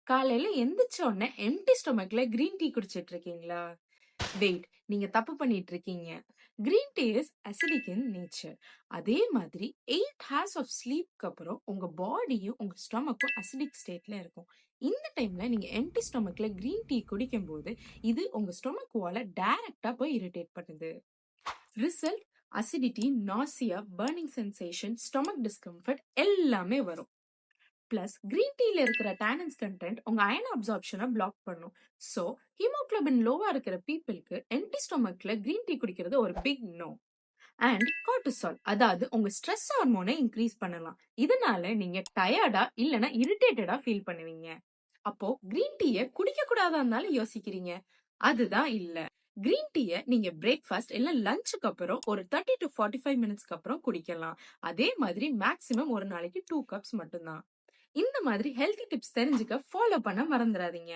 காலையில எந்திரிச்ச உடனே எம்ப்டி ஸ்டொமக்ல கிரீன் டீ குடிச்சிட்டு இருக்கீங்களா? வெயிட், நீங்க தப்பு பண்ணிட்டு இருக்கீங்க. Green tea is acidic in nature. அதே மாதிரி 8 ஹார்ஸ் ஆஃப் ஸ்லீப்க்கு அப்புறம் உங்க பாடியும் உங்க ஸ்டொமக்கும் அசிடிக் ஸ்டேட்ல இருக்கும். இந்த டைம்ல நீங்க எம்ப்டி ஸ்டொமக்ல கிரீன் டீ குடிக்கும்போது இது உங்க ஸ்டொமக் வால டைரக்ட்டா போய் இரிட்டேட் பண்ணுது. Result acidity, nausea, burning sensation, stomach discomfort எல்லாமே வரும். பிளஸ் கிரீன் டீல இருக்கிற டேனின்ஸ் கண்டென்ட் உங்க அயன் அப்சார்ப்ஷனை பிளாக் பண்ணும். ஸோ ஹீமோகுளோபின் லோவா இருக்கிற பீப்புளுக்கு எம்டி ஸ்டொமக்ல கிரீன் டீ குடிக்கிறது ஒரு பிக் நோ. அண்ட் கார்டிசால், அதாவது உங்க ஸ்ட்ரெஸ் ஹார்மோனை இன்க்ரீஸ் பண்ணலாம். இதனால நீங்க டயர்டா இல்லனா இரிட்டேட்டடா ஃபீல் பண்ணுவீங்க. அப்போ கிரீன் டீயை குடிக்க கூடாதா இருந்தாலும் யோசிக்கிறீங்க. அதுதான் இல்ல. கிரீன் டீயை நீங்க பிரேக்ஃபாஸ்ட் இல்ல லஞ்சுக்கு அப்புறம் ஒரு 30 to 45 மினிட்ஸ்க்கு அப்புறம் குடிக்கலாம். அதே மாதிரி மேக்ஸிமம் ஒரு நாளைக்கு 2 கப்ஸ் மட்டும்தான். இந்த மாதிரி ஹெல்தி டிப்ஸ் தெரிஞ்சுக்க ஃபாலோ பண்ண மறந்துடாதீங்க.